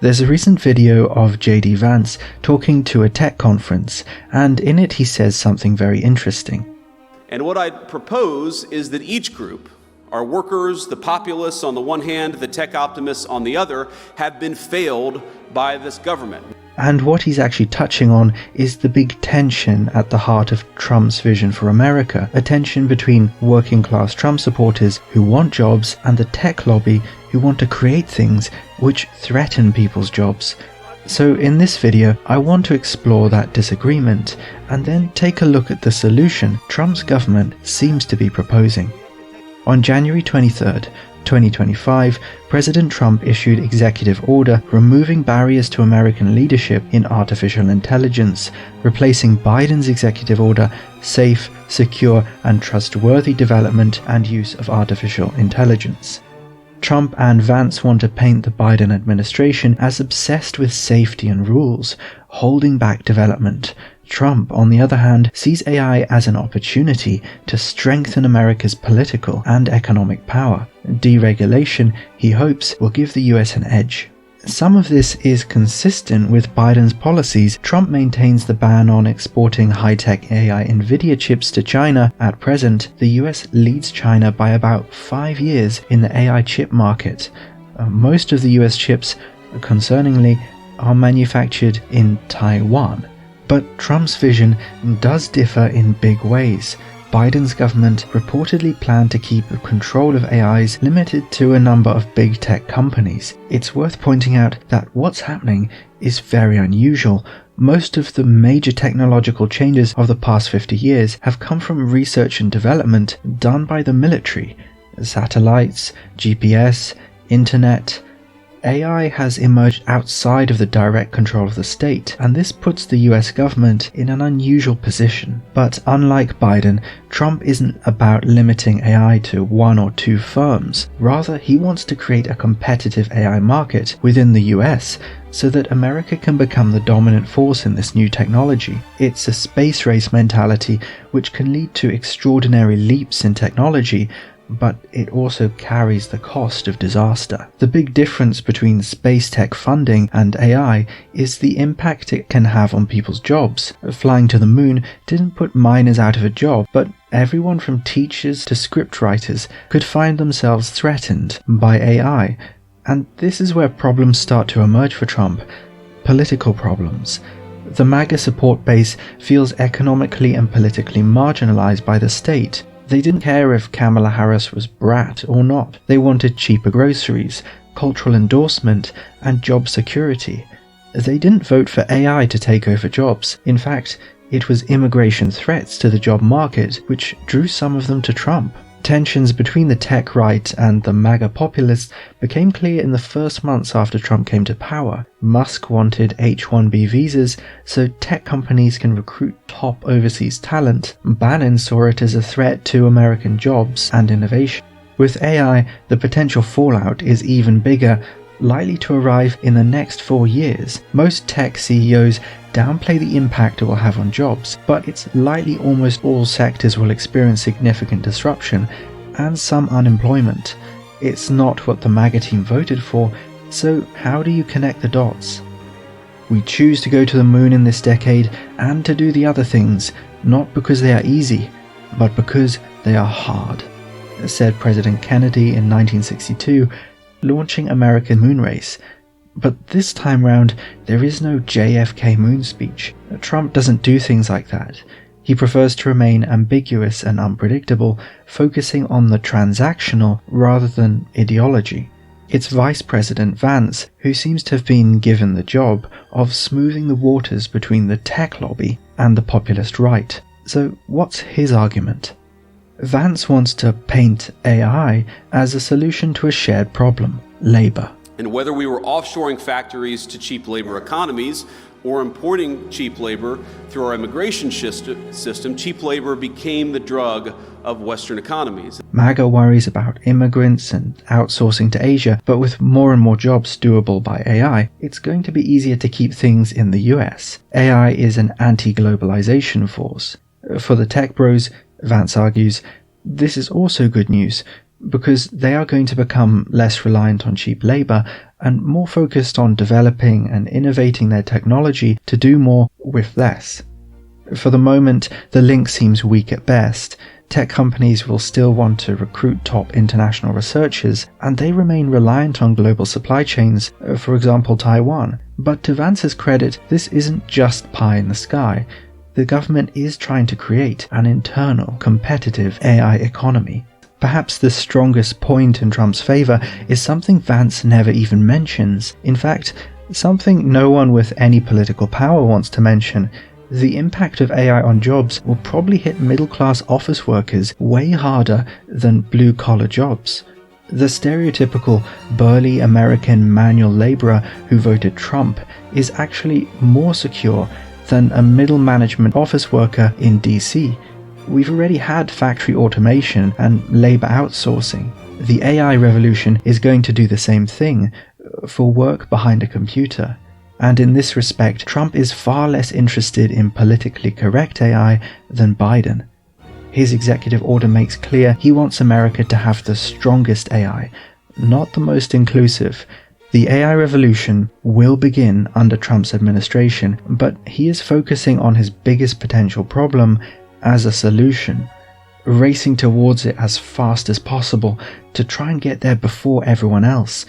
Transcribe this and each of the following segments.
There's a recent video of Vance talking to a tech conference, and in it he says something very interesting. And what I'd propose is that each group, our workers, the populists on the one hand, the tech optimists on the other, have been failed by this government. And what he's actually touching on is the big tension at the heart of Trump's vision for America, a tension between working-class Trump supporters who want jobs and the tech lobby who want to create things which threaten people's jobs. So in this video, I want to explore that disagreement and then take a look at the solution Trump's government seems to be proposing. On January 23rd, 2025, President Trump issued executive order removing barriers to American leadership in artificial intelligence, replacing Biden's executive order Safe, Secure, and Trustworthy Development and Use of Artificial Intelligence. Trump and Vance want to paint the Biden administration as obsessed with safety and rules, holding back development. Trump, on the other hand, sees AI as an opportunity to strengthen America's political and economic power. Deregulation, he hopes, will give the US an edge. Some of this is consistent with Biden's policies. Trump maintains the ban on exporting high-tech AI NVIDIA chips to China. At present, the US leads China by about 5 years in the AI chip market. Most of the US chips, concerningly, are manufactured in Taiwan. But Trump's vision does differ in big ways. Biden's government reportedly planned to keep control of AIs limited to a number of big tech companies. It's worth pointing out that what's happening is very unusual. Most of the major technological changes of the past 50 years have come from research and development done by the military. Satellites, GPS, internet. AI has emerged outside of the direct control of the state, and this puts the US government in an unusual position. But unlike Biden, Trump isn't about limiting AI to one or two firms. Rather, he wants to create a competitive AI market within the US so that America can become the dominant force in this new technology. It's a space race mentality which can lead to extraordinary leaps in technology, but it also carries the cost of disaster. The big difference between space tech funding and AI is the impact it can have on people's jobs. Flying to the moon didn't put miners out of a job, but everyone from teachers to scriptwriters could find themselves threatened by AI. And this is where problems start to emerge for Trump. Political problems. The MAGA support base feels economically and politically marginalized by the state. They didn't care if Kamala Harris was brat or not. They wanted cheaper groceries, cultural endorsement, and job security. They didn't vote for AI to take over jobs. In fact, it was immigration threats to the job market which drew some of them to Trump. Tensions between the tech right and the MAGA populists became clear in the first months after Trump came to power. Musk wanted H-1B visas so tech companies can recruit top overseas talent. Bannon saw it as a threat to American jobs and innovation. With AI, the potential fallout is even bigger, likely to arrive in the next 4 years. Most tech CEOs downplay the impact it will have on jobs, but it's likely almost all sectors will experience significant disruption and some unemployment. It's not what the MAGA team voted for, so how do you connect the dots? We choose to go to the moon in this decade and to do the other things, not because they are easy, but because they are hard, said President Kennedy in 1962, launching American moon race. But this time round, there is no JFK moon speech. Trump doesn't do things like that. He prefers to remain ambiguous and unpredictable, focusing on the transactional rather than ideology. It's Vice President Vance who seems to have been given the job of smoothing the waters between the tech lobby and the populist right. So what's his argument? Vance wants to paint AI as a solution to a shared problem: labor. And whether we were offshoring factories to cheap labor economies or importing cheap labor through our immigration system, cheap labor became the drug of Western economies. MAGA worries about immigrants and outsourcing to Asia, but with more and more jobs doable by AI, it's going to be easier to keep things in the US. AI is an anti-globalization force. For the tech bros, Vance argues, this is also good news. because they are going to become less reliant on cheap labor and more focused on developing and innovating their technology to do more with less. For the moment, the link seems weak at best. Tech companies will still want to recruit top international researchers, and they remain reliant on global supply chains, for example Taiwan. But to Vance's credit, this isn't just pie in the sky. The government is trying to create an internal, competitive AI economy. Perhaps the strongest point in Trump's favor is something Vance never even mentions. In fact, something no one with any political power wants to mention. The impact of AI on jobs will probably hit middle-class office workers way harder than blue-collar jobs. The stereotypical burly American manual laborer who voted Trump is actually more secure than a middle management office worker in DC. We've already had factory automation and labor outsourcing. The AI revolution is going to do the same thing for work behind a computer. And in this respect, Trump is far less interested in politically correct AI than Biden. His executive order makes clear he wants America to have the strongest AI, not the most inclusive. The AI revolution will begin under Trump's administration, but he is focusing on his biggest potential problem as a solution, racing towards it as fast as possible to try and get there before everyone else.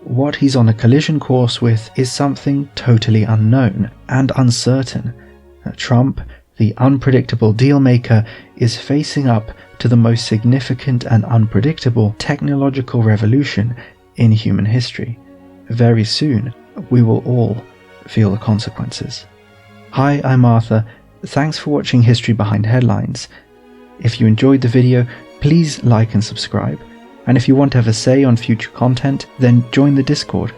What he's on a collision course with is something totally unknown and uncertain. Trump, the unpredictable dealmaker, is facing up to the most significant and unpredictable technological revolution in human history. Very soon, we will all feel the consequences. Hi, I'm Arthur. Thanks for watching History Behind Headlines. If you enjoyed the video, please like and subscribe. And if you want to have a say on future content, then join the Discord.